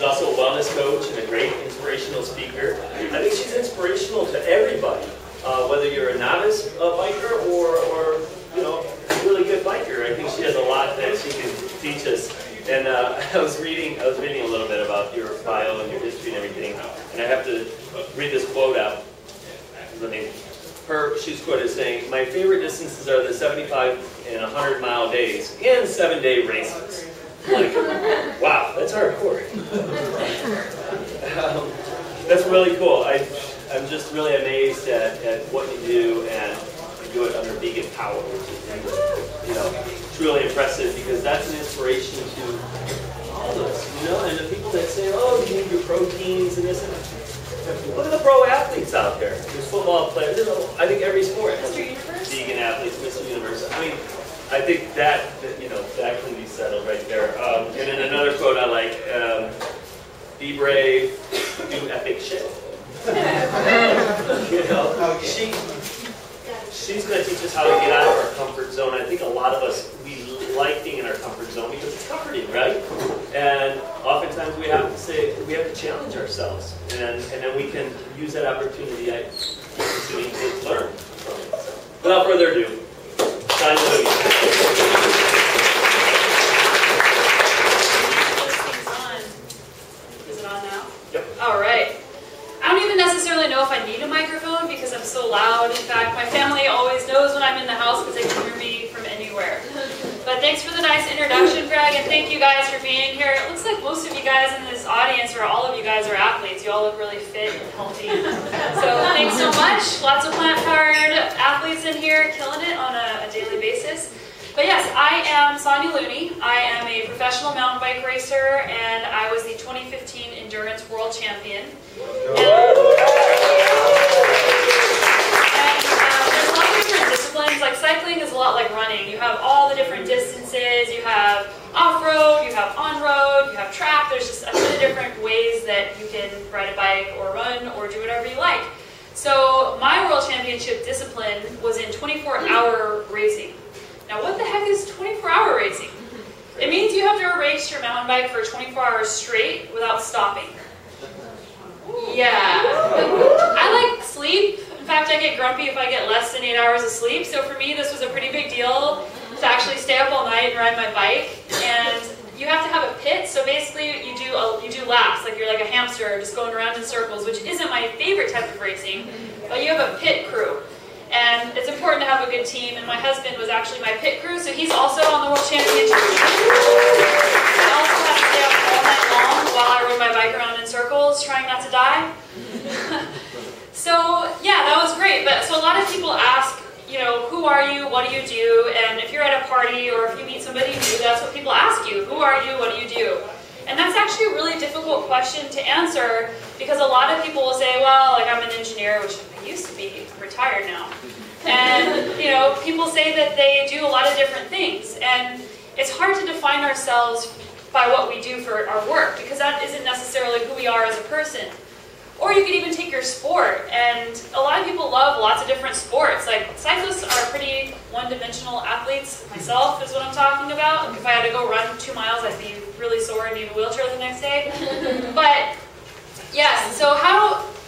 She's also a wellness coach and a great inspirational speaker. I think she's inspirational to everybody, whether you're a novice biker or you know, a really good biker. I think she has a lot that she can teach us. And I was reading a little bit about your bio and your history and everything, and I have to read this quote out. She's quoted as saying, "My favorite distances are the 75 and 100-mile days and 7-day races." Like, wow, that's hardcore. That's really cool. I'm just really amazed at what you do, and you do it under vegan power, which is, you know, truly impressive, because that's an inspiration to all of us, you know, and the people that say, oh, you need your proteins and this and that. Look at the pro athletes out there. There's football players. I think every sport has vegan athletes, Mr. Universe. I mean, I think that you know, that can be settled right there. And then another quote I like: "Be brave, do epic shit." You know, she's going to teach us how to get out of our comfort zone. I think a lot of us, we like being in our comfort zone because it's comforting, right? And oftentimes we have to challenge ourselves, and then we can use that opportunity to learn from it. So, without further ado, Sonya, Looney. Is it on now? Yep. All right. I don't even necessarily know if I need a microphone because I'm so loud. In fact, my family always knows when I'm in the house because they can hear me from anywhere. But thanks for the nice introduction, Greg, and thank you guys for being here. It looks like most of you guys in this audience, or all of you guys, are athletes. You all look really fit and healthy. So thanks so much. Lots of plant-powered athletes in here, killing it on a daily basis. But yes, I am Sonya Looney. I am a professional mountain bike racer, and I was the 2015 Endurance World Champion. There's a lot of different disciplines. Like cycling is a lot like running. You have all the different distances. You have off-road, you have on-road, you have track. There's just a ton of different ways that you can ride a bike or run or do whatever you like. So my world championship discipline was in 24-hour racing. Now what the heck is 24-hour racing? It means you have to race your mountain bike for 24 hours straight without stopping. Yeah. I like sleep. In fact, I get grumpy if I get less than 8 hours of sleep. So for me, this was a pretty big deal to actually stay up all night and ride my bike. And you have to have a pit. So basically, you do laps, like you're like a hamster just going around in circles, which isn't my favorite type of racing. But you have a pit crew. And it's important to have a good team. And my husband was actually my pit crew, so he's also on the World Championship team. I also had to stay up all night long while I rode my bike around in circles, trying not to die. So yeah, that was great. But so a lot of people ask, you know, who are you? What do you do? And if you're at a party or if you meet somebody new, that's what people ask you. Who are you? What do you do? And that's actually a really difficult question to answer because a lot of people will say, well, like I'm an engineer, which I used to be. I'm retired now. And, you know, people say that they do a lot of different things. And it's hard to define ourselves by what we do for our work because that isn't necessarily who we are as a person. Or you could even take your sport, and a lot of people love lots of different sports. Like, cyclists are pretty one-dimensional athletes. Myself is what I'm talking about. If I had to go run 2 miles, I'd be really sore and need a wheelchair the next day. But, yes, so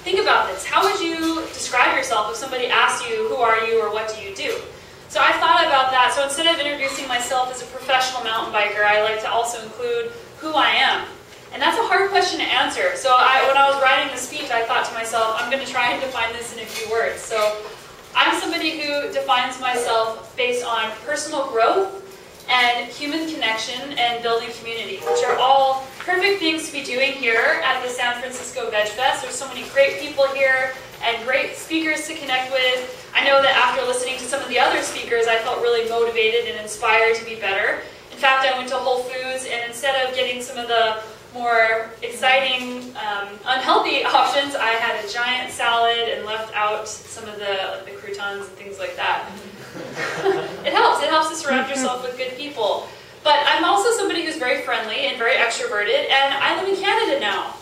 think about this. How would you describe yourself if somebody asked you, who are you, or what do you do? So I thought about that. So instead of introducing myself as a professional mountain biker, I like to also include who I am. And that's a hard question to answer. So when I was writing the speech, I thought to myself, I'm going to try and define this in a few words. So I'm somebody who defines myself based on personal growth and human connection and building community, which are all perfect things to be doing here at the San Francisco Veg Fest. There's so many great people here and great speakers to connect with. I know that after listening to some of the other speakers, I felt really motivated and inspired to be better. In fact, I went to Whole Foods, and instead of getting some of the more exciting, unhealthy options, I had a giant salad and left out some of the croutons and things like that. It helps to surround yourself with good people. But I'm also somebody who's very friendly and very extroverted, and I live in Canada now.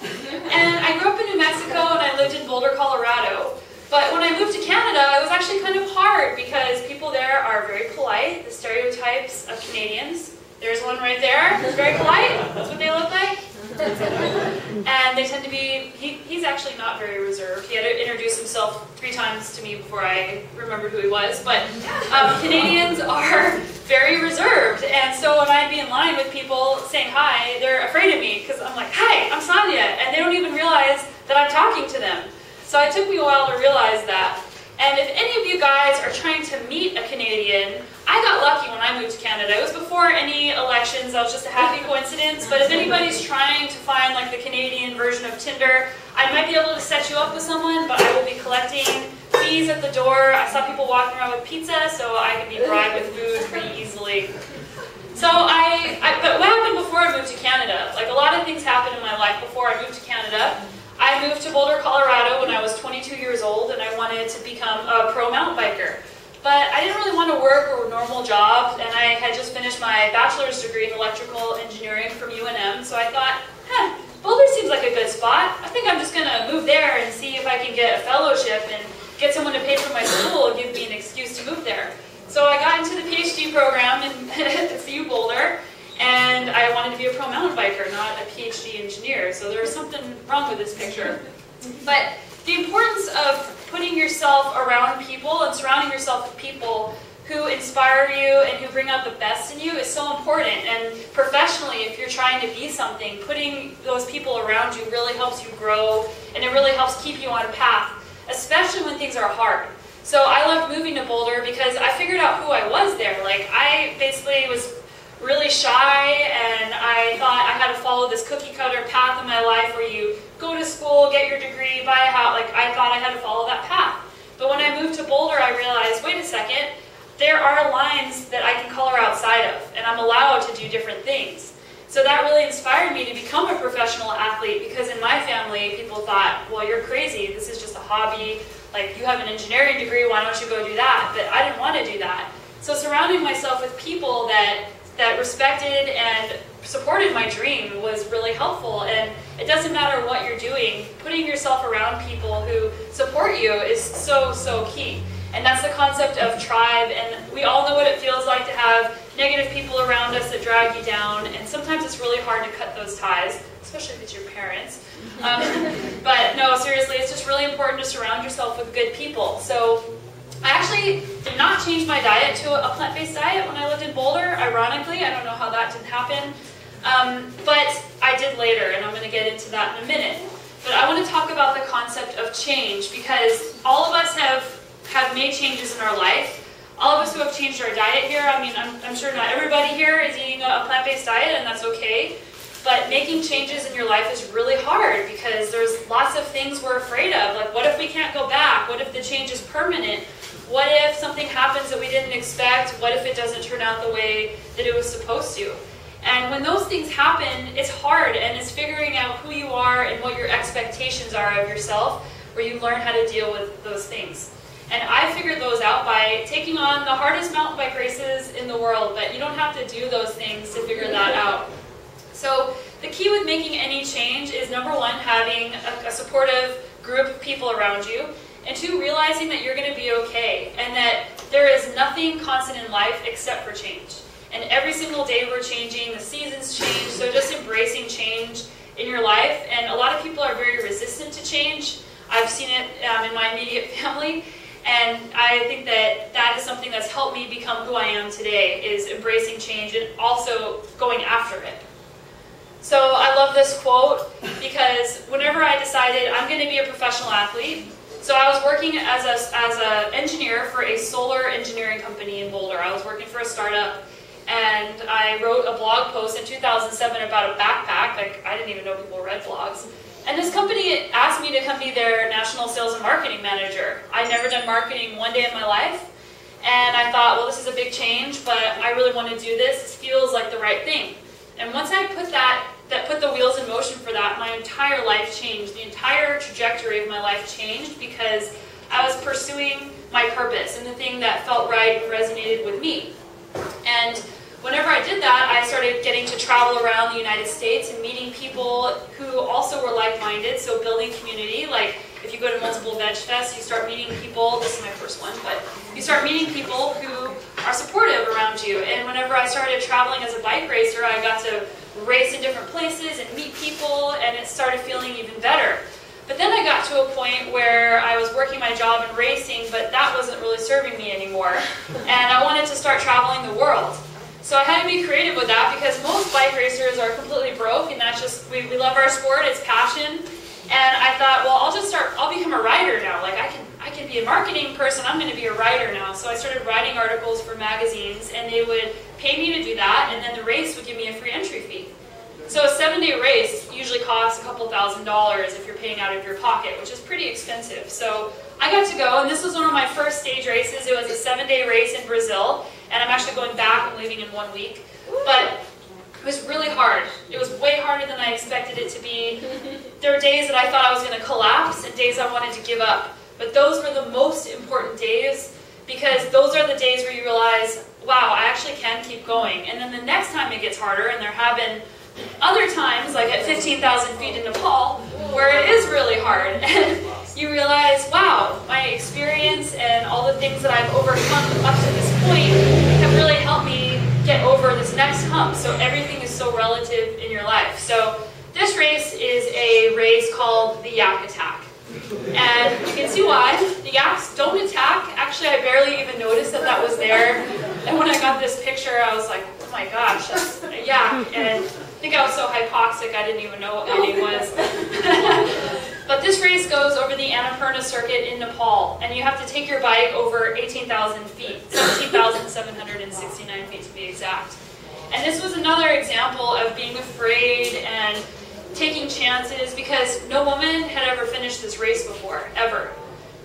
And I grew up in New Mexico, and I lived in Boulder, Colorado. But when I moved to Canada, it was actually kind of hard because people there are very polite, the stereotypes of Canadians. There's one right there, who's very polite. That's what they look like. and they tend to be, he's actually not very reserved. He had to introduce himself 3 times to me before I remembered who he was, but Canadians are very reserved, and so when I'd be in line with people saying hi, they're afraid of me, because I'm like, hi, I'm Sonya, and they don't even realize that I'm talking to them. So it took me a while to realize that. And if any of you guys are trying to meet a Canadian, I got lucky when I moved to Canada. It was before any elections. That was just a happy coincidence. But if anybody's trying to find like the Canadian version of Tinder, I might be able to set you up with someone, but I will be collecting fees at the door. I saw people walking around with pizza, so I can be bribed with food pretty easily. So but what happened before I moved to Canada? Like a lot of things happened in my life before I moved to Canada. I moved to Boulder, Colorado when I was 22 years old, and I wanted to become a pro mountain biker. But I didn't really want to work a normal job, and I had just finished my bachelor's degree in electrical engineering from UNM, so I thought, Boulder seems like a good spot. I think I'm just going to move there and see if I can get a fellowship and get someone to pay for my school and give me an excuse to move there. So I got into the PhD program at CU Boulder, and I wanted to be a pro mountain biker, not a PhD engineer. So there was something wrong with this picture. But the importance of putting yourself around people and surrounding yourself with people who inspire you and who bring out the best in you is so important. And professionally, if you're trying to be something, putting those people around you really helps you grow, and it really helps keep you on path, especially when things are hard. So I loved moving to Boulder because I figured out who I was there. Like I basically was really shy, and I thought I had to follow this cookie cutter path in my life where you go to school, get your degree, buy a house. Like I thought I had to follow that path. But when I moved to Boulder, I realized, wait a second, there are lines that I can color outside of, and I'm allowed to do different things. So that really inspired me to become a professional athlete, because in my family, people thought, well, you're crazy, this is just a hobby, like you have an engineering degree, why don't you go do that? But I didn't want to do that. So surrounding myself with people that respected and supported my dream was really helpful. And it doesn't matter what you're doing, putting yourself around people who support you is so, so key. And that's the concept of tribe, and we all know what it feels like to have negative people around us that drag you down, and sometimes it's really hard to cut those ties, especially if it's your parents. But no, seriously, it's just really important to surround yourself with good people. So I actually did not change my diet to a plant-based diet when I lived in Boulder, ironically. I don't know how that didn't happen. But I did later, and I'm going to get into that in a minute. But I want to talk about the concept of change, because all of us have made changes in our life. All of us who have changed our diet here, I mean, I'm sure not everybody here is eating a plant-based diet, and that's okay. But making changes in your life is really hard, because there's lots of things we're afraid of. Like, what if we can't go back? What if the change is permanent? What if something happens that we didn't expect? What if it doesn't turn out the way that it was supposed to? And when those things happen, it's hard, and it's figuring out who you are and what your expectations are of yourself, where you learn how to deal with those things. And I figured those out by taking on the hardest mountain bike races in the world, but you don't have to do those things to figure that out. So the key with making any change is, number one, having a supportive group of people around you, and two, realizing that you're going to be okay, and that there is nothing constant in life except for change. And every single day we're changing, the seasons change, so just embracing change in your life. And a lot of people are very resistant to change. I've seen it in my immediate family, and I think that that is something that's helped me become who I am today, is embracing change and also going after it. So I love this quote, because whenever I decided I'm going to be a professional athlete, so I was working as an engineer for a solar engineering company in Boulder. I was working for a startup, and I wrote a blog post in 2007 about a backpack. Like, I didn't even know people read blogs. And this company asked me to come be their national sales and marketing manager. I'd never done marketing one day in my life, and I thought, well, this is a big change, but I really want to do this. This feels like the right thing. And once I put put the wheels in motion for that, my entire life changed. The entire trajectory of my life changed, because I was pursuing my purpose and the thing that felt right and resonated with me. And whenever I did that, I started getting to travel around the United States and meeting people who also were like-minded, so building community. Like, if you go to multiple veg fests, you start meeting people, this is my first one, but you start meeting people who are supportive around you. And whenever I started traveling as a bike racer, I got to race in different places and meet people, and it started feeling even better. But then I got to a point where I was working my job in racing, but that wasn't really serving me anymore. And I wanted to start traveling the world. So I had to be creative with that, because most bike racers are completely broke, and that's just, we love our sport, it's passion. And I thought, well, I'll become a writer now. Like, I can be a marketing person, I'm going to be a writer now. So I started writing articles for magazines, and they would pay me to do that, and then the race would give me a free entry fee. So a 7-day race usually costs a couple $1,000s if you're paying out of your pocket, which is pretty expensive. So I got to go, and this was one of my first stage races. It was a 7-day race in Brazil, and I'm actually going back and leaving in 1 week. But it was really hard. It was way harder than I expected it to be. There were days that I thought I was going to collapse and days I wanted to give up. But those were the most important days, because those are the days where you realize, wow, I actually can keep going. And then the next time it gets harder, and there have been other times, like at 15,000 feet in Nepal, where it is really hard. And you realize, wow, my experience and all the things that I've overcome up to this point have really helped me get over this next hump. So everything is so relative in your life. So this race is a race called the yak attack. And you can see why. The yaks don't attack. Actually, I barely even noticed that that was there. And when I got this picture, I was like, oh my gosh, that's a yak. And I think I was so hypoxic, I didn't even know what my name was. But this race goes over the Annapurna circuit in Nepal, and you have to take your bike over 18,000 feet, 17,769 feet to be exact. And this was another example of being afraid and taking chances, because no woman had ever finished this race before, ever.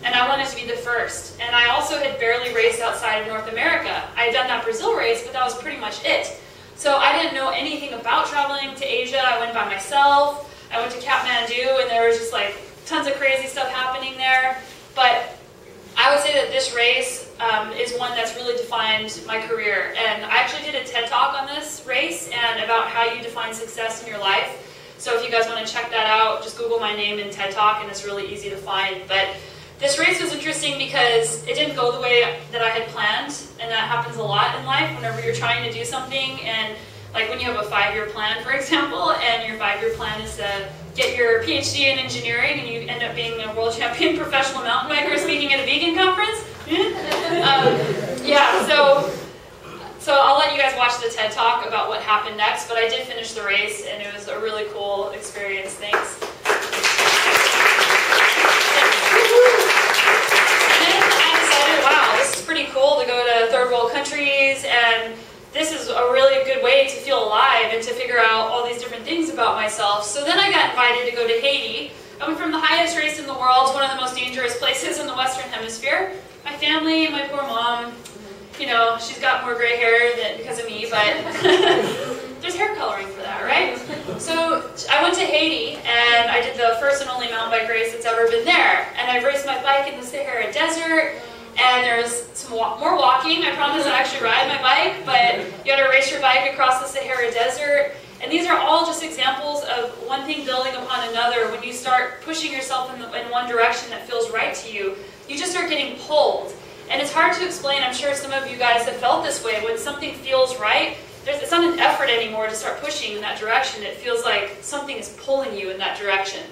And I wanted to be the first. And I also had barely raced outside of North America. I had done that Brazil race, but that was pretty much it. So I didn't know anything about traveling to Asia. I went by myself. I went to Kathmandu, and there was just like tons of crazy stuff happening there. But I would say that this race is one that's really defined my career. And I actually did a TED Talk on this race and about how you define success in your life. So if you guys want to check that out, just Google my name in TED Talk, and it's really easy to find. But this race was interesting because it didn't go the way that I had planned, and that happens a lot in life whenever you're trying to do something. And like when you have a 5-year plan, for example, and your 5-year plan is to get your PhD in engineering, and you end up being a world champion professional mountain biker speaking at a vegan conference. Yeah, so I'll let you guys watch the TED Talk about what happened next, but I did finish the race, and it was a really cool experience. Thanks. Pretty cool to go to third world countries, and this is a really good way to feel alive and to figure out all these different things about myself. So then I got invited to go to Haiti. I went from the highest race in the world to one of the most dangerous places in the Western Hemisphere. My family, my poor mom, you know, she's got more gray hair than because of me, but there's hair coloring for that, right? So I went to Haiti, and I did the first and only mountain bike race that's ever been there. And I raced my bike in the Sahara Desert. And there's some more walking. I promise I actually ride my bike, but you got to race your bike across the Sahara Desert. And these are all just examples of one thing building upon another. When you start pushing yourself in one direction that feels right to you, you just start getting pulled. And it's hard to explain. I'm sure some of you guys have felt this way. When something feels right, it's not an effort anymore to start pushing in that direction. It feels like something is pulling you in that direction.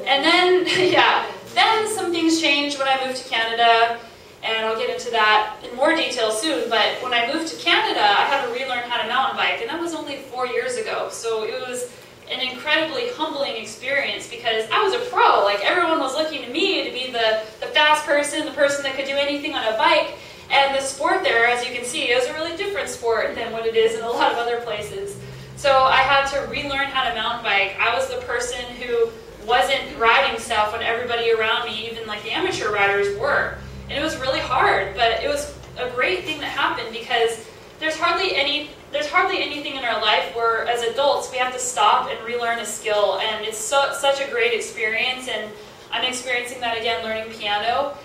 And then, yeah. Then some things changed when I moved to Canada, and I'll get into that in more detail soon, but when I moved to Canada, I had to relearn how to mountain bike, and that was only 4 years ago. So it was an incredibly humbling experience, because I was a pro. Like, everyone was looking to me to be the fast person, the person that could do anything on a bike, and the sport there, as you can see, is a really different sport than what it is in a lot of other places. So I had to relearn how to mountain bike. I was the person who wasn't riding stuff when everybody around me, even like the amateur riders, were. And it was really hard, but it was a great thing that happened, because there's hardly anything in our life where, as adults, we have to stop and relearn a skill, and it's such a great experience, and I'm experiencing that again learning piano.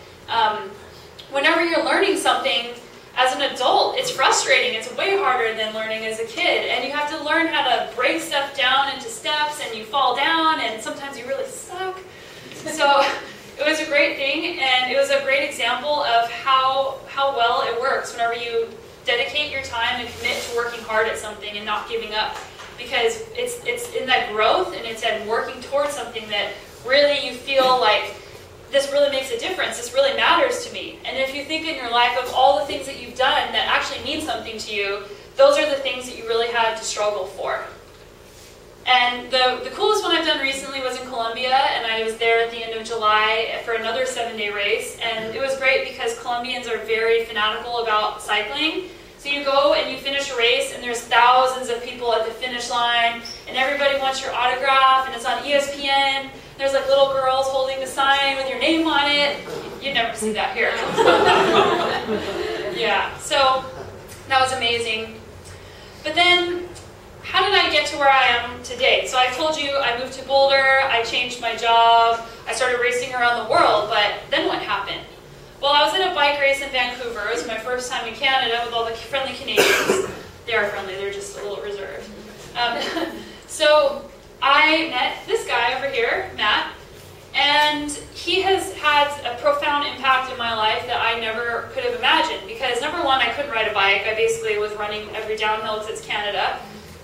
Whenever you're learning something as an adult, it's frustrating. It's way harder than learning as a kid, and you have to learn how to break stuff down into steps, and you fall down, and sometimes you really suck. So it was a great thing, and it was a great example of how well it works whenever you dedicate your time and commit to working hard at something and not giving up. because it's in that growth, and it's in working towards something that really you feel like, this really makes a difference, this really matters to me. And if you think in your life of all the things that you've done that actually mean something to you, those are the things that you really had to struggle for. And the coolest one I've done recently was in Colombia, and I was there at the end of July for another 7-day race. And it was great because Colombians are very fanatical about cycling. So you go and you finish a race, and there's thousands of people at the finish line, and everybody wants your autograph, and it's on ESPN. There's like little girls holding the sign with your name on it. You never see that here. Yeah, so that was amazing. But then, how did I get to where I am today? So I told you I moved to Boulder, I changed my job, I started racing around the world, but then what happened? Well, I was at a bike race in Vancouver. It was my first time in Canada with all the friendly Canadians. They are friendly, they're just a little reserved. So I met this guy over here, Matt, and he has had a profound impact in my life that I never could have imagined. Because number one, I couldn't ride a bike. I basically was running every downhill because it's Canada.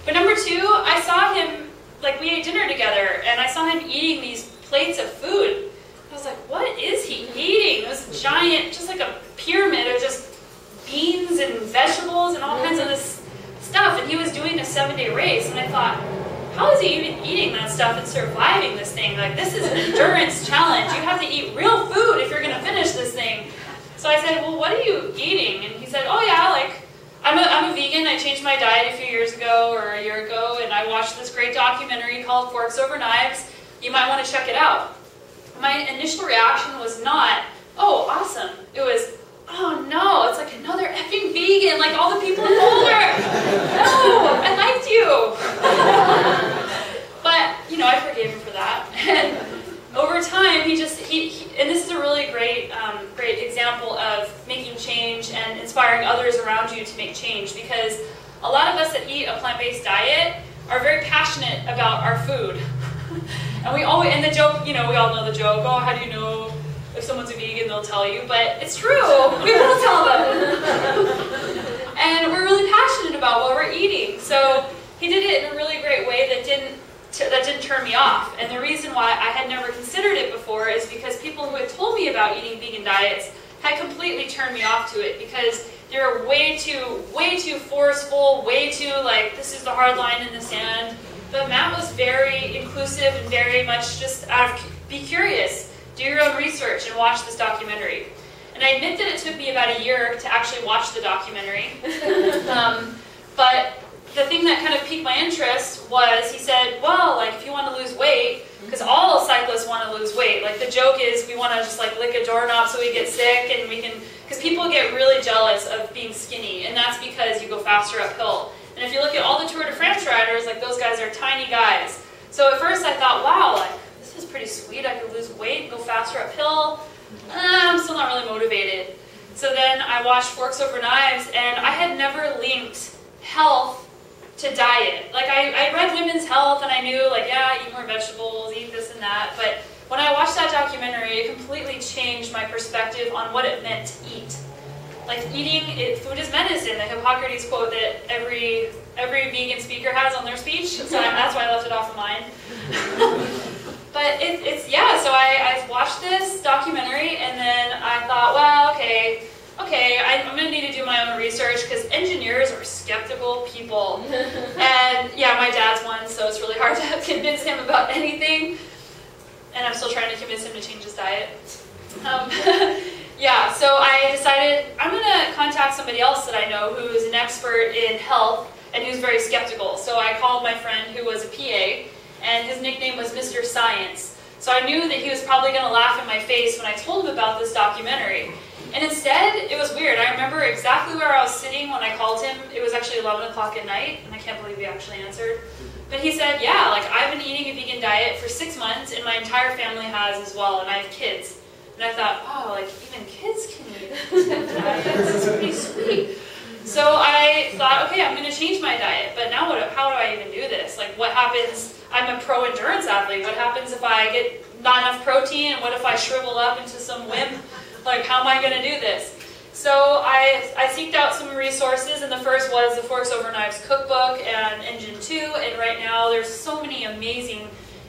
But number two, I saw him, like we ate dinner together, and I saw him eating these plates of food. I was like, what is he eating? It was giant, just like a pyramid of just beans and vegetables and all kinds of this stuff. And he was doing a 7-day race, and I thought, how is he even eating that stuff and surviving this thing? Like, this is an endurance challenge. You have to eat real food if you're going to finish this thing. So I said, well, what are you eating? And he said, oh yeah, like, I'm a vegan. I changed my diet a few years ago or a year ago, and I watched this great documentary called Forks Over Knives. You might want to check it out. My initial reaction was not, oh, awesome. It was, oh no, it's like another effing vegan, like all the people in Boulder. No, I liked you. But, you know, I forgave him for that. And over time, he and this is a really great example of making change and inspiring others around you to make change, because a lot of us that eat a plant-based diet are very passionate about our food. And and the joke, you know, we all know the joke, oh, how do you know if someone's a vegan? They'll tell you, but it's true, we will tell them. And we're really passionate about what we're eating. So he did it in a really great way that didn't turn me off. And the reason why I had never considered it before is because people who had told me about eating vegan diets had completely turned me off to it, because they're way too forceful, way too like, this is the hard line in the sand. But Matt was very inclusive and very much just be curious, do your own research, and watch this documentary. And I admit that it took me about a year to actually watch the documentary. But the thing that kind of piqued my interest was, he said, well, like, if you want to lose weight, because all cyclists want to lose weight. Like, the joke is we want to just like lick a doorknob so we get sick, and because people get really jealous of being skinny, and that's because you go faster uphill. And if you look at all the Tour de France riders, like, those guys are tiny guys. So at first I thought, wow, like, this is pretty sweet. I could lose weight, go faster uphill. I'm still not really motivated. So then I watched Forks Over Knives, and I had never linked health to diet. Like, I read Women's Health, and I knew, like, yeah, eat more vegetables, eat this and that. But when I watched that documentary, it completely changed my perspective on what it meant to eat. Like, food is medicine, the Hippocrates quote that every vegan speaker has on their speech, so that's why I left it off of mine. But so I watched this documentary, and then I thought, well, okay, I'm going to need to do my own research, because engineers are skeptical people. And yeah, my dad's one, so it's really hard to convince him about anything. And I'm still trying to convince him to change his diet. Yeah, so I decided I'm going to contact somebody else that I know who is an expert in health and who's very skeptical. So I called my friend who was a PA, and his nickname was Mr. Science. So I knew that he was probably going to laugh in my face when I told him about this documentary. And instead, it was weird. I remember exactly where I was sitting when I called him. It was actually 11 o'clock at night, and I can't believe he actually answered. But he said, yeah, like, I've been eating a vegan diet for 6 months, and my entire family has as well, and I have kids. And I thought, oh, like, even kids can eat vegan diet. This is pretty sweet. So I thought, okay, I'm going to change my diet. But now how do I even do this? Like, what happens? I'm a pro-endurance athlete. What happens if I get not enough protein? And what if I shrivel up into some wimp? Like, how am I going to do this? So I seeked out some resources, and the first was the Forks Over Knives cookbook and Engine 2, and right now there's so many amazing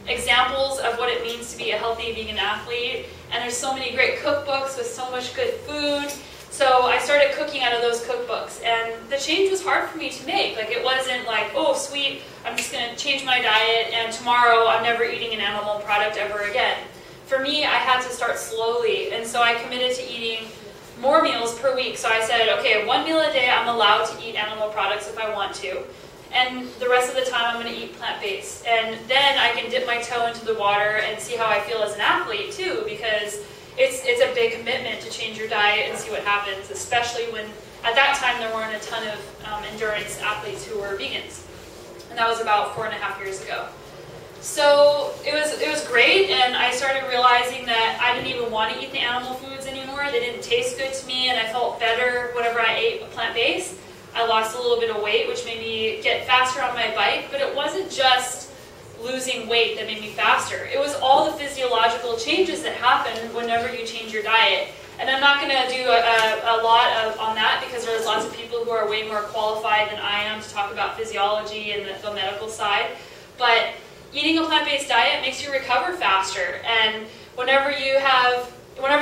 examples of what it means to be a healthy vegan athlete, and there's so many great cookbooks with so much good food. So I started cooking out of those cookbooks, and the change was hard for me to make. Like, it wasn't like, oh sweet, I'm just going to change my diet and tomorrow I'm never eating an animal product ever again. For me, I had to start slowly, and so I committed to eating more meals per week. So I said, okay, 1 meal a day I'm allowed to eat animal products if I want to, and the rest of the time I'm going to eat plant-based. And then I can dip my toe into the water and see how I feel as an athlete too, because it's a big commitment to change your diet and see what happens, especially when at that time there weren't a ton of endurance athletes who were vegans, and that was about 4.5 years ago. So it was great, and I started realizing that I didn't even want to eat the animal foods anymore. They didn't taste good to me, and I felt better whenever I ate plant-based. I lost a little bit of weight, which made me get faster on my bike, but it wasn't just losing weight that made me faster. It was all the physiological changes that happen whenever you change your diet. And I'm not going to do a lot on that, because there's lots of people who are way more qualified than I am to talk about physiology and the medical side. But eating a plant-based diet makes you recover faster. And whenever you're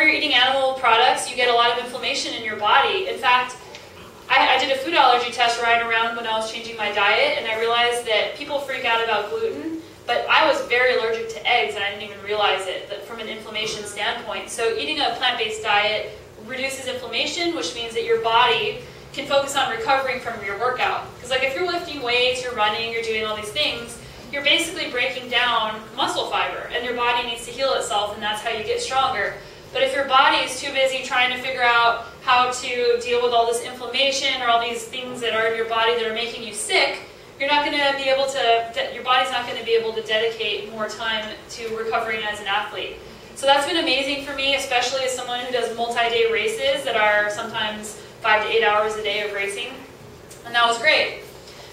eating animal products, you get a lot of inflammation in your body. In fact, I did a food allergy test right around when I was changing my diet, and I realized that people freak out about gluten, but I was very allergic to eggs, and I didn't even realize it from an inflammation standpoint. So eating a plant-based diet reduces inflammation, which means that your body can focus on recovering from your workout. Because like if you're lifting weights, you're running, you're doing all these things, you're basically breaking down muscle fiber, and your body needs to heal itself, and that's how you get stronger. But if your body is too busy trying to figure out how to deal with all this inflammation or all these things that are in your body that are making you sick, you're not going to be able to, your body's not going to be able to dedicate more time to recovering as an athlete. So that's been amazing for me, especially as someone who does multi-day races that are sometimes 5 to 8 hours a day of racing, and that was great.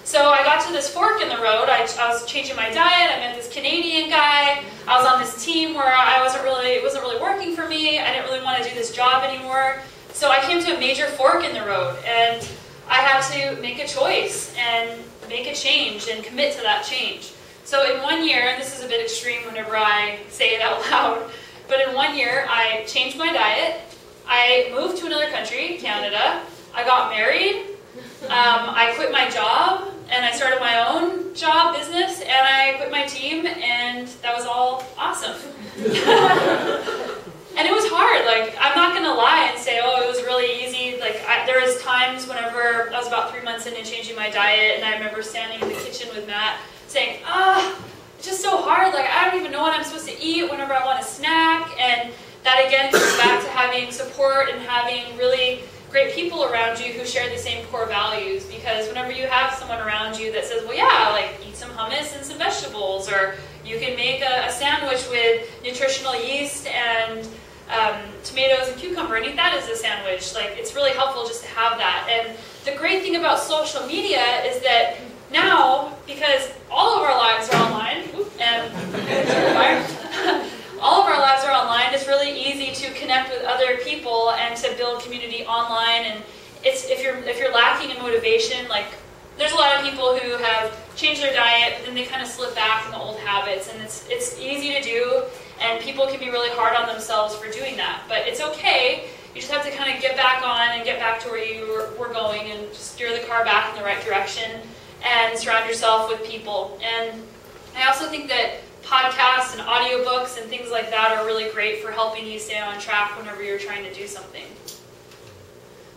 So I got to this fork in the road. I was changing my diet. I met this Canadian guy. I was on this team where it wasn't really working for me. I didn't really want to do this job anymore. So I came to a major fork in the road, and I had to make a choice and make a change and commit to that change. So in 1 year, and this is a bit extreme whenever I say it out loud, but in 1 year I changed my diet. I moved to another country, Canada. I got married. I quit my job, and I started my own job business, and I quit my team, and that was all awesome. And it was hard. Like, I'm not going to lie and say, oh, it was really easy. Like, there was times whenever I was about 3 months into changing my diet, and I remember standing in the kitchen with Matt saying, it's just so hard. Like, I don't even know what I'm supposed to eat whenever I want a snack. And that, again, comes back to having support and having really great people around you who share the same core values, because whenever you have someone around you that says, well, yeah, like eat some hummus and some vegetables, or you can make a sandwich with nutritional yeast and tomatoes and cucumber and eat that as a sandwich. Like, it's really helpful just to have that. And the great thing about social media is that now, because all of our lives are online, and all of our lives are online, it's really easy to connect with other people and to build community online. And if you're lacking in motivation, like, there's a lot of people who have changed their diet, but then they kind of slip back in the old habits, and it's easy to do, and people can be really hard on themselves for doing that. But it's okay. You just have to kind of get back on and get back to where you were going, and just steer the car back in the right direction, and surround yourself with people. And I also think that podcasts and audiobooks and things like that are really great for helping you stay on track whenever you're trying to do something.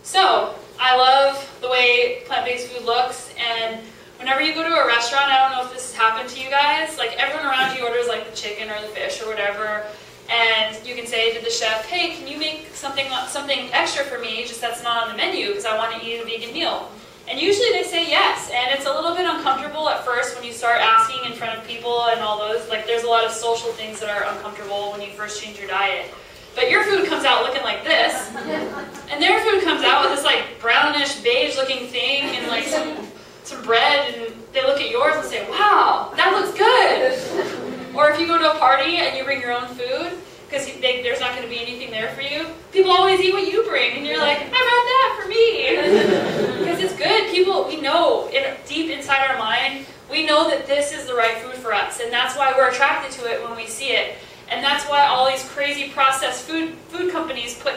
So, I love the way plant-based food looks, and whenever you go to a restaurant, I don't know if this has happened to you guys, like everyone around you orders like the chicken or the fish or whatever, and you can say to the chef, hey, can you make something extra for me, just that's not on the menu, because I want to eat a vegan meal. And usually they say yes, and it's a little bit uncomfortable at first when you start asking in front of people and all those. Like, there's a lot of social things that are uncomfortable when you first change your diet. But your food comes out looking like this, and their food comes out with this like brownish beige looking thing and like some bread, and they look at yours and say, wow, that looks good. Or if you go to a party and you bring your own food, because there's not going to be anything there for you. People always eat what you bring, and you're like, I brought that for me. Because it's good. People, we know, deep inside our mind, we know that this is the right food for us, and that's why we're attracted to it when we see it. And that's why all these crazy processed food companies put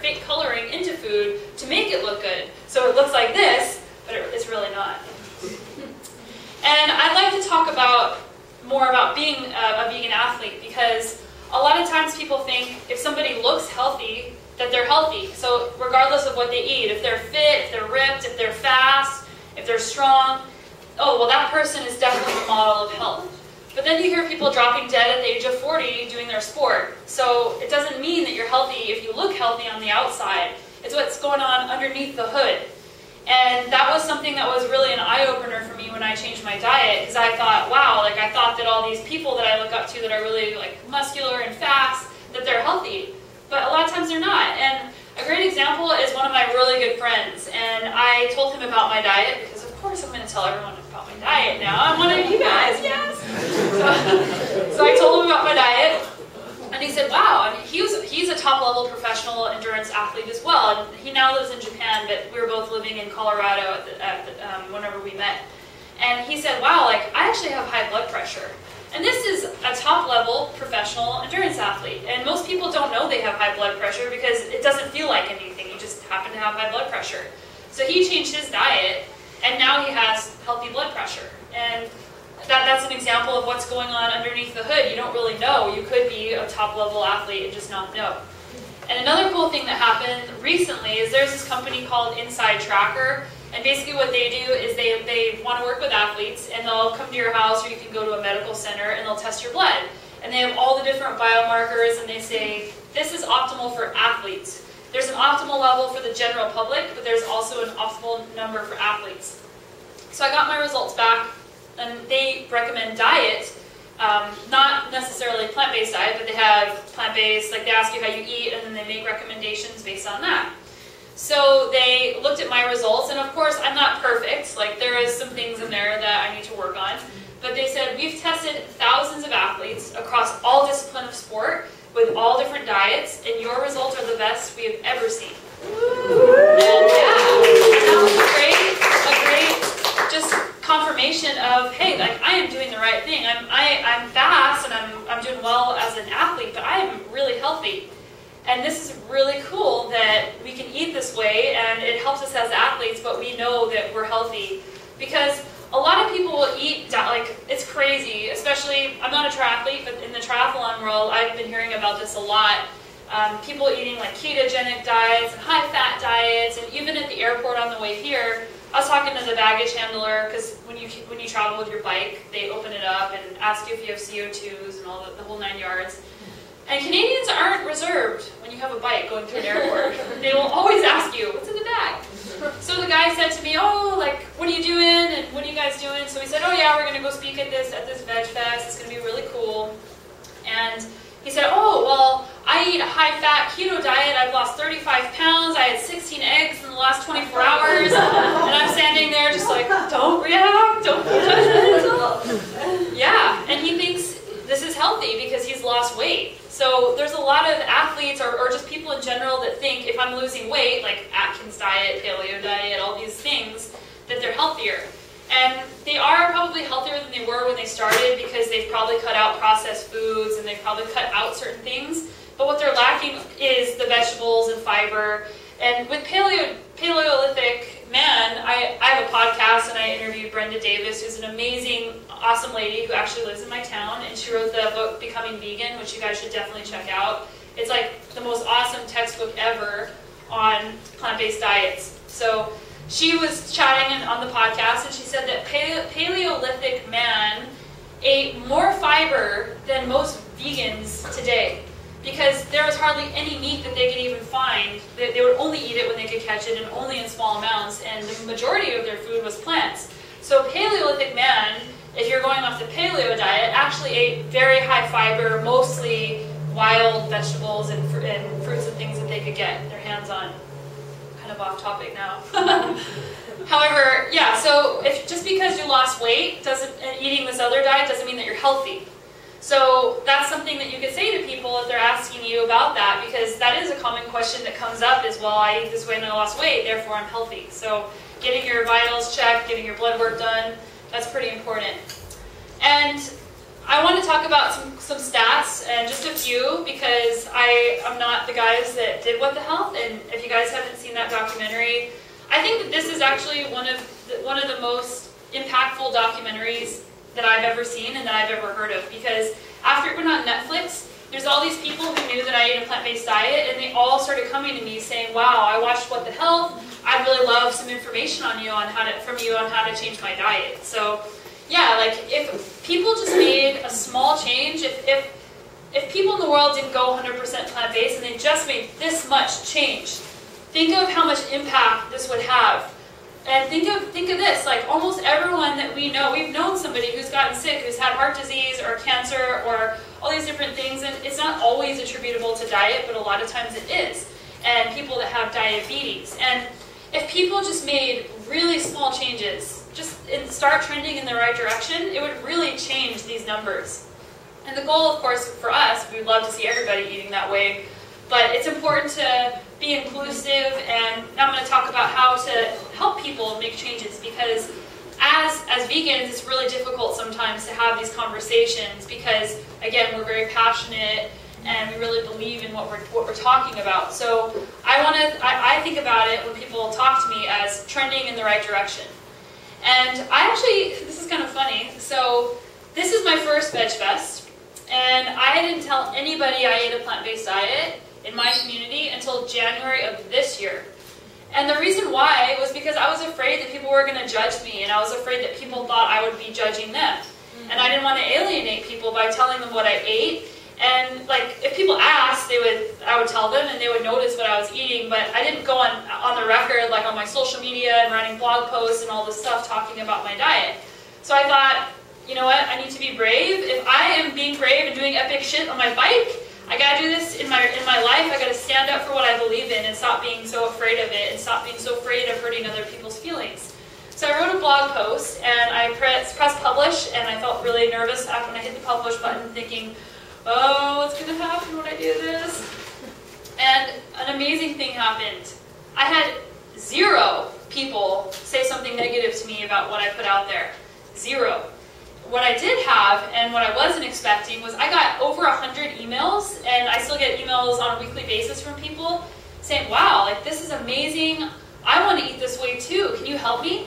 fake coloring into food to make it look good. So it looks like this, but it's really not. And I'd like to talk more about being a vegan athlete, because a lot of times people think if somebody looks healthy, that they're healthy. So regardless of what they eat, if they're fit, if they're ripped, if they're fast, if they're strong, oh, well, that person is definitely the model of health. But then you hear people dropping dead at the age of 40 doing their sport. So it doesn't mean that you're healthy if you look healthy on the outside. It's what's going on underneath the hood. And that was something that was really an eye-opener for me when I changed my diet, because I thought, wow, like I thought that all these people that I look up to that are really like muscular and fast, that they're healthy. But a lot of times they're not. And a great example is one of my really good friends. And I told him about my diet, because of course I'm going to tell everyone about my diet now. I'm one of you guys, yes! So I told him about my diet. And he said, wow, and he's a top-level professional endurance athlete as well. And he now lives in Japan, but we were both living in Colorado whenever we met. And he said, wow, like, I actually have high blood pressure. And this is a top-level professional endurance athlete. And most people don't know they have high blood pressure because it doesn't feel like anything. You just happen to have high blood pressure. So he changed his diet, and now he has healthy blood pressure. And that's an example of what's going on underneath the hood. You don't really know. You could be a top-level athlete and just not know. And another cool thing that happened recently is there's this company called Inside Tracker. And basically what they do is they want to work with athletes, and they'll come to your house, or you can go to a medical center, and they'll test your blood. And they have all the different biomarkers, and they say, this is optimal for athletes. There's an optimal level for the general public, but there's also an optimal number for athletes. So I got my results back. And they recommend diet, not necessarily plant-based diet, but they have plant-based, like they ask you how you eat, and then they make recommendations based on that. So they looked at my results, and of course I'm not perfect, like there is some things in there that I need to work on, but they said we've tested thousands of athletes across all disciplines of sport with all different diets, and your results are the best we have ever seen. And yeah, that was a great just confirmation of, hey, like I am doing the right thing. I'm fast and I'm doing well as an athlete, but I am really healthy. And this is really cool that we can eat this way, and it helps us as athletes, but we know that we're healthy. Because a lot of people will eat, like, it's crazy, especially, I'm not a triathlete, but in the triathlon world, I've been hearing about this a lot. People eating like ketogenic diets and high-fat diets, and even at the airport on the way here, I was talking to the baggage handler, because when you travel with your bike, they open it up and ask you if you have CO2s and all the whole 9 yards. And Canadians aren't reserved when you have a bike going through an airport. They will always ask you, what's in the bag? So the guy said to me, oh, like, what are you doing? And what are you guys doing? So we said, oh yeah, we're going to go speak at this Veg Fest. It's going to be really cool. And he said, oh, well, I eat a high-fat keto diet. I've lost 35 pounds. I had 16 eggs in the last 24 hours. And I'm standing there just like, don't react, don't be judgmental. Yeah, and he thinks this is healthy because he's lost weight. So there's a lot of athletes or just people in general that think if I'm losing weight, like Atkins diet, paleo diet, all these things, that they're healthier. And they are probably healthier than they were when they started because they've probably cut out processed foods and they've probably cut out certain things. But what they're lacking is the vegetables and fiber. And with Paleolithic Man, I have a podcast and I interviewed Brenda Davis, who's an amazing, awesome lady who actually lives in my town. And she wrote the book Becoming Vegan, which you guys should definitely check out. It's like the most awesome textbook ever on plant-based diets. So she was chatting on the podcast, and she said that Paleolithic man ate more fiber than most vegans today, because there was hardly any meat that they could even find. They would only eat it when they could catch it, and only in small amounts, and the majority of their food was plants. So Paleolithic man, if you're going off the paleo diet, actually ate very high fiber, mostly wild vegetables and fruits and things that they could get their hands on. Off topic now. However, yeah, so just because you lost weight and eating this other diet doesn't mean that you're healthy. So that's something that you could say to people if they're asking you about that, because that is a common question that comes up is, well, I eat this way and I lost weight, therefore I'm healthy. So getting your vitals checked, getting your blood work done, that's pretty important. And I want to talk about some stats, and just a few, because I'm not the guys that did What the Health, and if you guys haven't seen that documentary, I think that this is actually one of the most impactful documentaries that I've ever seen and that I've ever heard of, because after it went on Netflix, there's all these people who knew that I ate a plant-based diet, and they all started coming to me saying, wow, I watched What the Health, I'd really love some information from you on how to change my diet. So yeah, like if people just made a small change, if people in the world didn't go 100% plant-based and they just made this much change, think of how much impact this would have. And think of this, like almost everyone that we know, we've known somebody who's gotten sick, who's had heart disease or cancer or all these different things, and it's not always attributable to diet, but a lot of times it is. And people that have diabetes. And if people just made really small changes, and start trending in the right direction, it would really change these numbers. And the goal, of course, for us, we'd love to see everybody eating that way, but it's important to be inclusive, and I'm going to talk about how to help people make changes, because as vegans, it's really difficult sometimes to have these conversations, because, again, we're very passionate, and we really believe in what we're talking about. So I think about it when people talk to me as trending in the right direction. And this is kind of funny, so this is my first Veg Fest, and I didn't tell anybody I ate a plant-based diet in my community until January of this year. And the reason why was because I was afraid that people were going to judge me, and I was afraid that people thought I would be judging them. And I didn't want to alienate people by telling them what I ate. And like, if people asked, I would tell them, and they would notice what I was eating, but I didn't go on the record, like on my social media and writing blog posts and all this stuff talking about my diet. So I thought, you know what, I need to be brave. If I am being brave and doing epic shit on my bike, I gotta do this in my life. I gotta stand up for what I believe in and stop being so afraid of it and stop being so afraid of hurting other people's feelings. So I wrote a blog post, and I pressed publish, and I felt really nervous after when I hit the publish button, thinking, oh, what's going to happen when I do this? And an amazing thing happened. I had 0 people say something negative to me about what I put out there. 0. What I did have, and what I wasn't expecting, was I got over 100 emails, and I still get emails on a weekly basis from people saying, wow, like this is amazing. I want to eat this way too. Can you help me?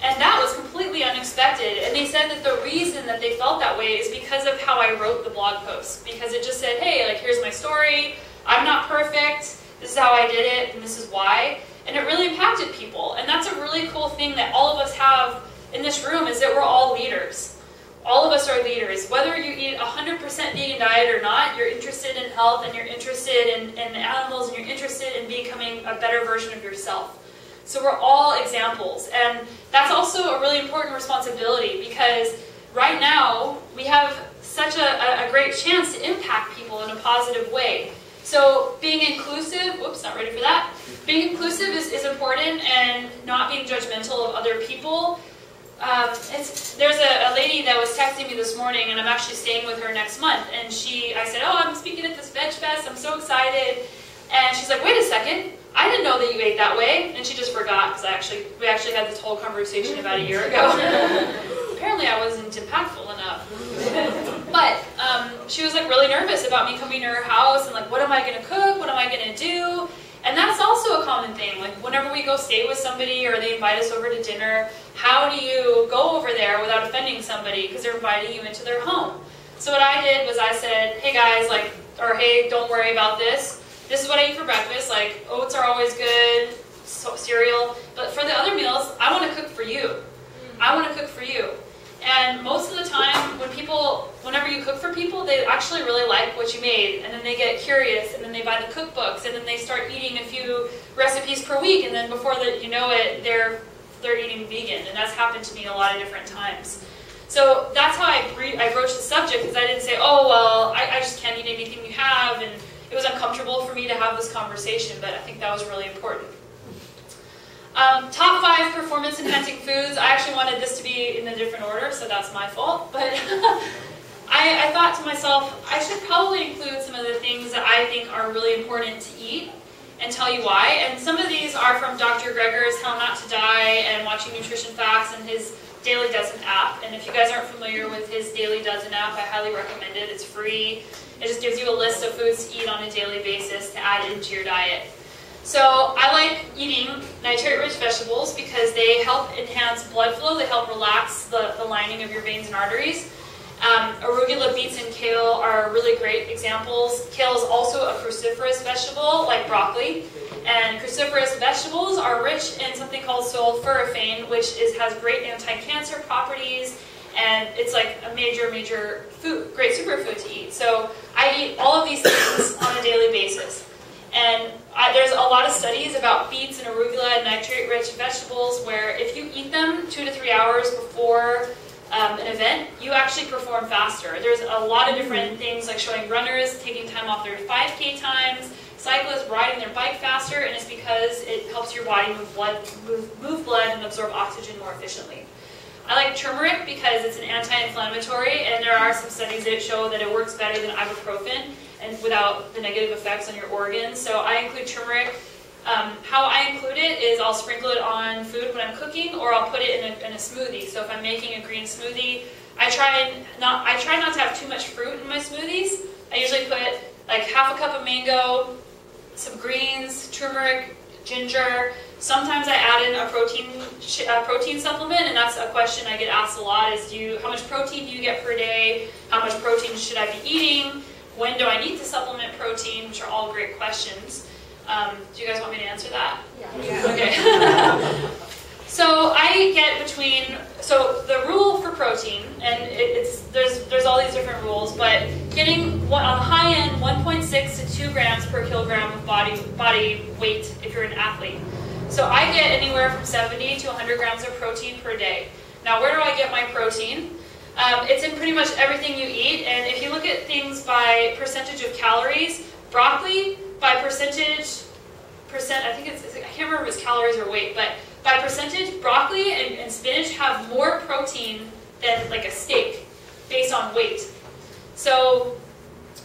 And that was completely unexpected. And they said that the reason that they felt that way is because of how I wrote the blog post. Because it just said, hey, like here's my story. I'm not perfect. This is how I did it, and this is why. And it really impacted people. And that's a really cool thing that all of us have in this room, is that we're all leaders. All of us are leaders. Whether you eat 100% vegan diet or not, you're interested in health, and you're interested in animals, and you're interested in becoming a better version of yourself. So we're all examples, and that's also a really important responsibility, because right now we have such a great chance to impact people in a positive way. So being inclusive, whoops, not ready for that. Being inclusive is important, and not being judgmental of other people. There's a lady that was texting me this morning, and I'm actually staying with her next month, and I said, oh, I'm speaking at this Veg Fest, I'm so excited. And she's like, wait a second, I didn't know that you ate that way. And she just forgot, because we actually had this whole conversation about a year ago. Apparently I wasn't impactful enough. But she was like really nervous about me coming to her house, and like, what am I going to cook? What am I going to do? And that's also a common thing. Like whenever we go stay with somebody, or they invite us over to dinner, how do you go over there without offending somebody because they're inviting you into their home? So what I did was I said, hey guys, hey, don't worry about this. This is what I eat for breakfast, like oats are always good, cereal, but for the other meals, I want to cook for you. I want to cook for you. And most of the time, whenever you cook for people, they actually really like what you made, and then they get curious, and then they buy the cookbooks, and then they start eating a few recipes per week, and then before you know it, they're eating vegan, and that's happened to me a lot of different times. So that's how I broached the subject, because I didn't say, oh, well, I just can't eat anything you have, and it was uncomfortable for me to have this conversation, but I think that was really important. Top 5 performance-enhancing foods. I actually wanted this to be in a different order, so that's my fault. But I thought to myself, I should probably include some of the things that I think are really important to eat and tell you why. And some of these are from Dr. Greger's How Not to Die and Watching Nutrition Facts and his Daily Dozen app. And if you guys aren't familiar with his Daily Dozen app, I highly recommend it. It's free. It just gives you a list of foods to eat on a daily basis to add into your diet. So I like eating nitrate-rich vegetables because they help enhance blood flow. They help relax the lining of your veins and arteries. Arugula, beets, and kale are really great examples. Kale is also a cruciferous vegetable, like broccoli. And cruciferous vegetables are rich in something called sulforaphane, which has great anti-cancer properties. And it's like a major food, great superfood to eat. So I eat all of these things on a daily basis. And there's a lot of studies about beets and arugula and nitrate-rich vegetables where if you eat them 2 to 3 hours before an event, you actually perform faster. There's a lot of different things like showing runners taking time off their 5K times, cyclists riding their bike faster, and it's because it helps your body move blood and absorb oxygen more efficiently. I like turmeric because it's an anti-inflammatory, and there are some studies that show that it works better than ibuprofen and without the negative effects on your organs. So I include turmeric. How I include it is I'll sprinkle it on food when I'm cooking, or I'll put it in a smoothie. So if I'm making a green smoothie, I try not to have too much fruit in my smoothies. I usually put like half a cup of mango, some greens, turmeric, ginger. Sometimes I add in a protein supplement, and that's a question I get asked a lot: is how much protein do you get per day? How much protein should I be eating? When do I need to supplement protein? Which are all great questions. Do you guys want me to answer that? Yeah. Okay. So I get so the rule for protein, and there's all these different rules, but getting on the high end 1.6 to 2 grams per kilogram of body weight if you're an athlete. So I get anywhere from 70 to 100 grams of protein per day. Now where do I get my protein? It's in pretty much everything you eat, and if you look at things by percentage of calories, broccoli by I think I can't remember if it's calories or weight, but by percentage, broccoli and spinach have more protein than like a steak based on weight. So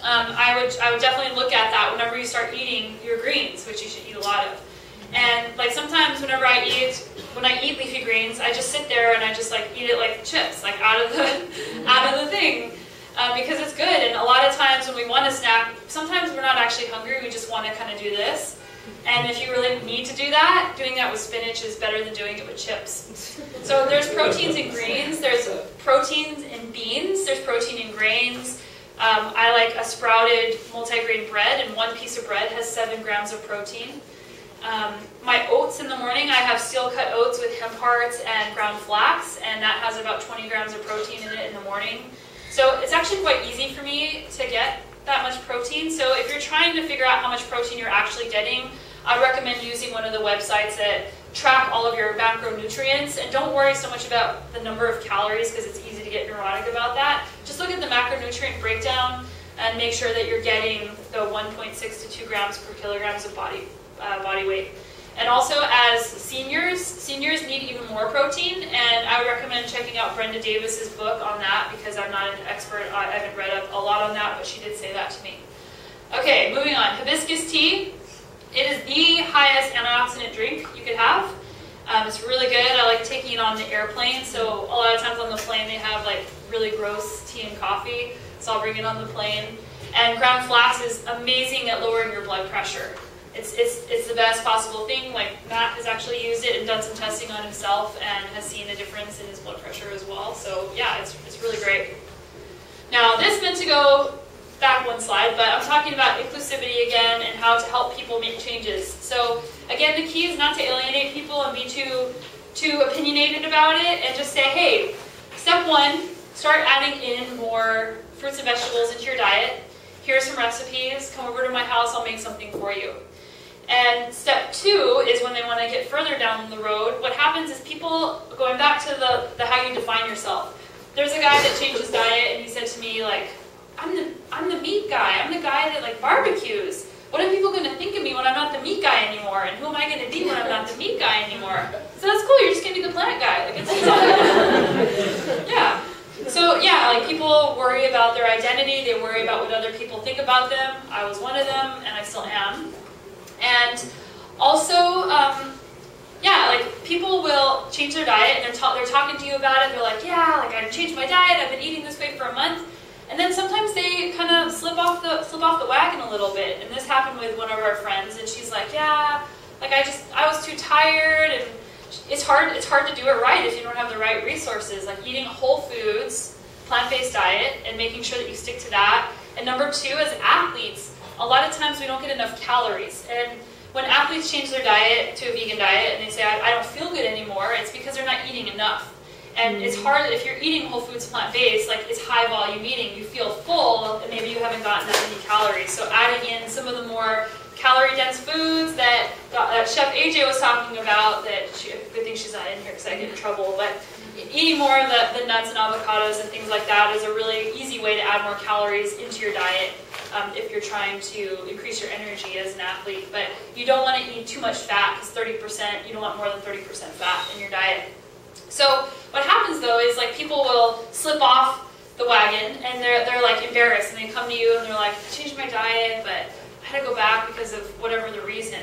I would definitely look at that whenever you start eating your greens, which you should eat a lot of. And like sometimes when I eat leafy greens, I just sit there and I just like eat it like chips, like out of the thing, because it's good. And a lot of times when we want to snack, sometimes we're not actually hungry, we just want to kind of do this. And if you really need to do that, doing that with spinach is better than doing it with chips. So there's proteins in greens, there's proteins in beans, there's protein in grains. I like a sprouted multigrain bread, and 1 piece of bread has 7 grams of protein. My oats in the morning, I have steel-cut oats with hemp hearts and ground flax, and that has about 20 grams of protein in it in the morning. So it's actually quite easy for me to get that much protein. So if you're trying to figure out how much protein you're actually getting, I recommend using one of the websites that track all of your macronutrients, and don't worry so much about the number of calories because it's easy to get neurotic about that. Just look at the macronutrient breakdown and make sure that you're getting the 1.6 to 2 grams per kilograms of body weight. And also as seniors need even more protein, and I would recommend checking out Brenda Davis's book on that because I'm not an expert. I haven't read up a lot on that, but she did say that to me. Okay, moving on. Hibiscus tea. It is the highest antioxidant drink you could have. It's really good. I like taking it on the airplane, so a lot of times on the plane they have like really gross tea and coffee, so I'll bring it on the plane. And ground flax is amazing at lowering your blood pressure. It's the best possible thing. Like Matt has actually used it and done some testing on himself and has seen a difference in his blood pressure as well. So yeah, it's really great. Now this meant to go back one slide, but I'm talking about inclusivity again and how to help people make changes. So again, the key is not to alienate people and be too opinionated about it, and just say, hey, step 1, start adding in more fruits and vegetables into your diet. Here are some recipes. Come over to my house, I'll make something for you. And step 2 is when they want to get further down the road. What happens is people, going back to the how you define yourself. There's a guy that changed his diet and he said to me, like, I'm the meat guy. I'm the guy that like barbecues. What are people going to think of me when I'm not the meat guy anymore? And who am I going to be when I'm not the meat guy anymore? So that's cool. You're just going to be the plant guy. Like, it's yeah. So yeah, like people worry about their identity, they worry about what other people think about them. I was one of them, and I still am. And also, yeah, like people will change their diet, and they're talking to you about it. They're like, yeah, like I've changed my diet, I've been eating this way for a month. And then sometimes they kind of slip off the wagon a little bit. And this happened with one of our friends, and she's like, yeah, like I was too tired, and it's hard to do it right if you don't have the right resources. Like eating whole foods, plant-based diet, and making sure that you stick to that. And number two, as athletes, a lot of times we don't get enough calories. And when athletes change their diet to a vegan diet and they say, I don't feel good anymore, it's because they're not eating enough. And it's hard, if you're eating whole foods plant-based, like it's high volume eating, you feel full, and maybe you haven't gotten that many calories. So adding in some of the more calorie-dense foods that Chef AJ was talking about, good thing she's not in here because I get in trouble, but eating more of the nuts and avocados and things like that is a really easy way to add more calories into your diet if you're trying to increase your energy as an athlete. But you don't want to eat too much fat, because 30%, you don't want more than 30% fat in your diet. So what happens though is like people will slip off the wagon, and they're like embarrassed, and they come to you and they're like, I changed my diet, but I had to go back because of whatever the reason.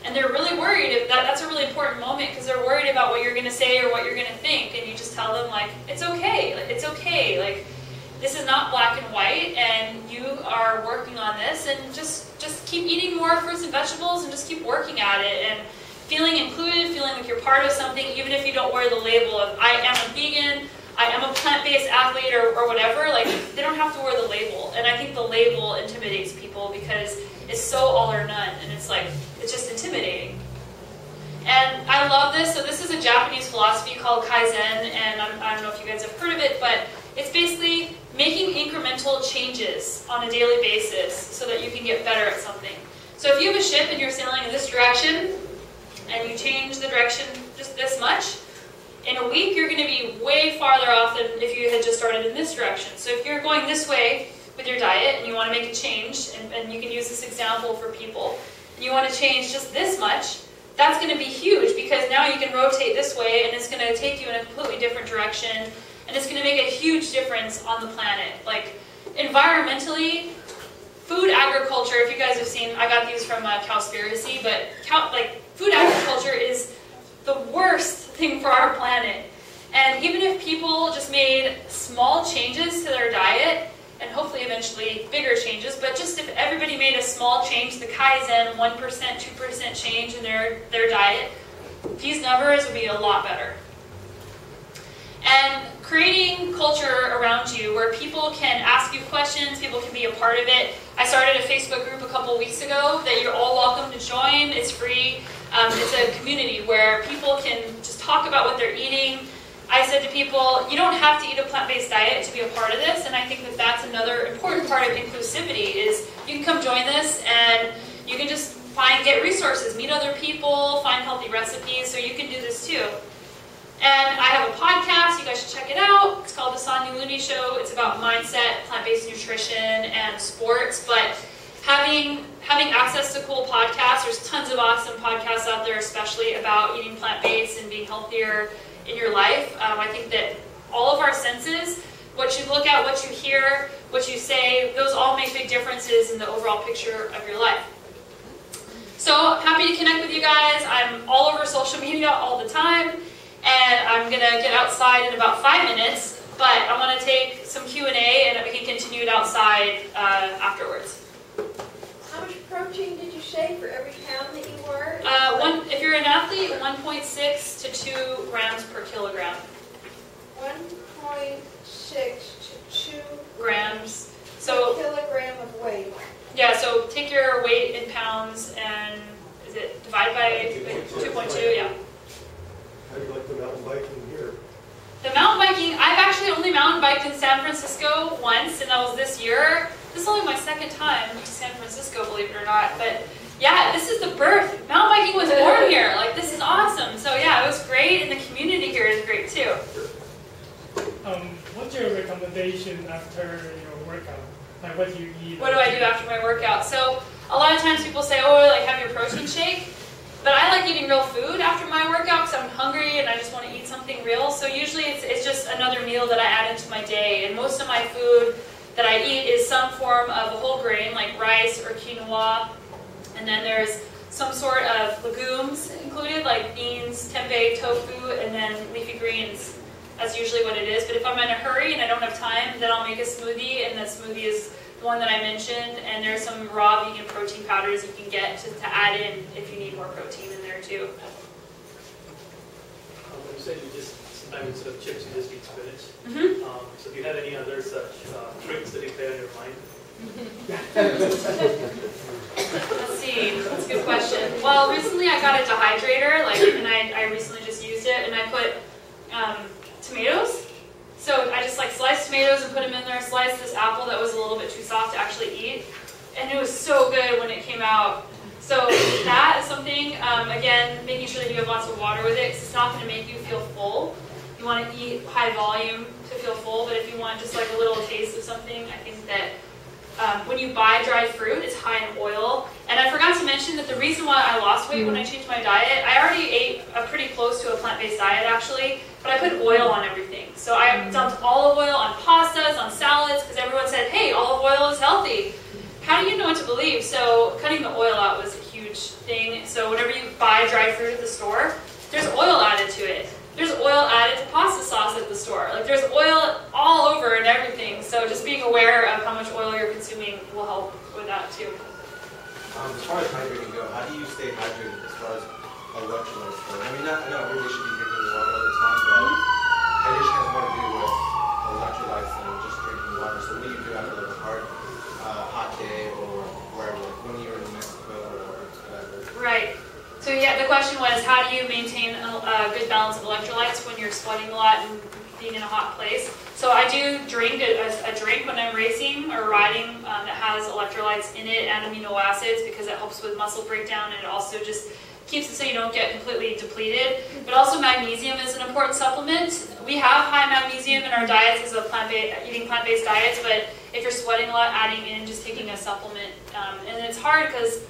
And they're really worried. That's a really important moment, because they're worried about what you're going to say or what you're going to think. And you just tell them, like, it's okay. Like, it's okay. Like, this is not black and white, and you are working on this. And just keep eating more fruits and vegetables, and just keep working at it. And feeling included, feeling like you're part of something, even if you don't wear the label of, I am a vegan, I am a plant-based athlete, or whatever. Like, they don't have to wear the label. And I think the label intimidates people, because it's so all or none, and it's like, it's just intimidating. And I love this. So this is a Japanese philosophy called Kaizen, and I don't know if you guys have heard of it, but it's basically making incremental changes on a daily basis so that you can get better at something. So if you have a ship and you're sailing in this direction, and you change the direction just this much, in a week you're going to be way farther off than if you had just started in this direction. So if you're going this way with your diet and you want to make a change, and you can use this example for people, and you want to change just this much, that's going to be huge, because now you can rotate this way, and it's going to take you in a completely different direction, and it's going to make a huge difference on the planet. Like, environmentally, food agriculture, if you guys have seen, I got these from Cowspiracy, but food agriculture is the worst thing for our planet. And even if people just made small changes to their diet, and hopefully eventually bigger changes, but just if everybody made a small change, the Kaizen 1%, 2% change in their diet, these numbers would be a lot better. And creating culture around you where people can ask you questions, people can be a part of it. I started a Facebook group a couple weeks ago that you're all welcome to join. It's free. It's a community where people can just talk about what they're eating. I said to people, you don't have to eat a plant-based diet to be a part of this, and I think that that's another important part of inclusivity, is you can come join this, and you can just get resources, meet other people, find healthy recipes, so you can do this too. And I have a podcast, you guys should check it out. It's called the Sonya Looney Show. It's about mindset, plant-based nutrition, and sports, but having access to cool podcasts, there's tons of awesome podcasts out there, especially about eating plant-based and being healthier in your life. I think that all of our senses, what you look at, what you hear, what you say, those all make big differences in the overall picture of your life. So happy to connect with you guys. I'm all over social media all the time, and I'm going to get outside in about 5 minutes, but I want to take some Q&A, and we can continue it outside afterwards. How much protein did you say for every pound that you were? If you're an athlete, 1.6 to 2 grams per kilogram. 1.6 to 2 grams. Per So kilogram of weight. yeah, so take your weight in pounds and is it divide by 2.2? Yeah. How do you like the mountain biking here? The mountain biking, I've actually only mountain biked in San Francisco once, and that was this year. This is only my second time to San Francisco, believe it or not. But yeah, this is the birth. Mountain biking was born here. Like, this is awesome. So yeah, it was great, and the community here is great too. What's your recommendation after your workout? Like, what do you eat? What do I do after my workout? So a lot of times people say, oh, like have your protein shake. But I like eating real food after my workout because I'm hungry and I just want to eat something real. So usually it's just another meal that I add into my day. And most of my food that I eat is some form of a whole grain, like rice or quinoa. And then there's some sort of legumes included, like beans, tempeh, tofu, and then leafy greens. That's usually what it is. But if I'm in a hurry and I don't have time, then I'll make a smoothie, and the smoothie is the one that I mentioned. And there's some raw vegan protein powders you can get to add in if you need more protein in there too. You said you just, sometimes instead of chips, you just eat spinach. Mm-hmm. So do you have any other such tricks that you play on your mind? Let's see, that's a good question. Well, recently I got a dehydrator, and I recently just used it, and I put tomatoes. So I just sliced tomatoes and put them in there, sliced this apple that was a little bit too soft to actually eat, and it was so good when it came out. So that is something, again, making sure that you have lots of water with it, because it's not going to make you feel full. You want to eat high volume to feel full, but if you want just like a little taste of something, I think that when you buy dried fruit, it's high in oil. And I forgot to mention that the reason why I lost weight when I changed my diet, I already ate pretty close to a plant-based diet actually, but I put oil on everything. So I dumped olive oil on pastas, on salads, because everyone said, hey, olive oil is healthy. How do you know what to believe? So cutting the oil out was a huge thing. So whenever you buy dried fruit at the store, there's oil added to it. There's oil added to pasta sauce at the store. There's oil all over and everything. So just being aware of how much oil you're consuming will help with that too. As far as hydrating go, how do you stay hydrated as far as electrolytes go? I mean, I know everybody should be drinking water all the time, but hydration has more to do with electrolytes than just drinking water. So what do you do after a hot day or wherever, when you're in Mexico or whatever? Right. So yeah, the question was, how do you maintain a good balance of electrolytes when you're sweating a lot and being in a hot place? So I do drink a drink when I'm racing or riding that has electrolytes in it and amino acids, because it helps with muscle breakdown, and it also just keeps it so you don't get completely depleted. But also magnesium is an important supplement. We have high magnesium in our diets as a eating plant-based diets, but if you're sweating a lot, adding in just taking a supplement. And it's hard because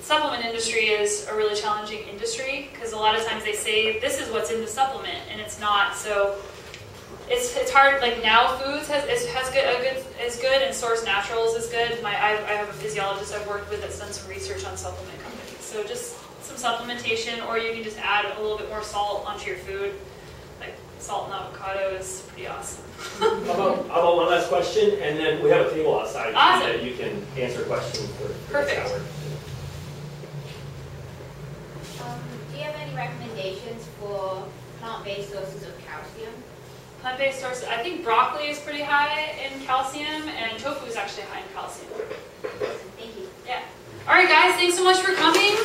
supplement industry is a really challenging industry, because a lot of times they say this is what's in the supplement and it's not. So it's hard. Like Now Foods is good, and Source Naturals is good. I have a physiologist I've worked with that's done some research on supplement companies. So just some supplementation, or you can just add a little bit more salt onto your food. Like salt and avocado is pretty awesome. How about one last question, and then we have a table outside Awesome. that you can answer questions for Perfect. this hour. Do you have any recommendations for plant-based sources of calcium? Plant-based sources, I think broccoli is pretty high in calcium, and tofu is actually high in calcium. Thank you. Yeah. All right, guys, thanks so much for coming.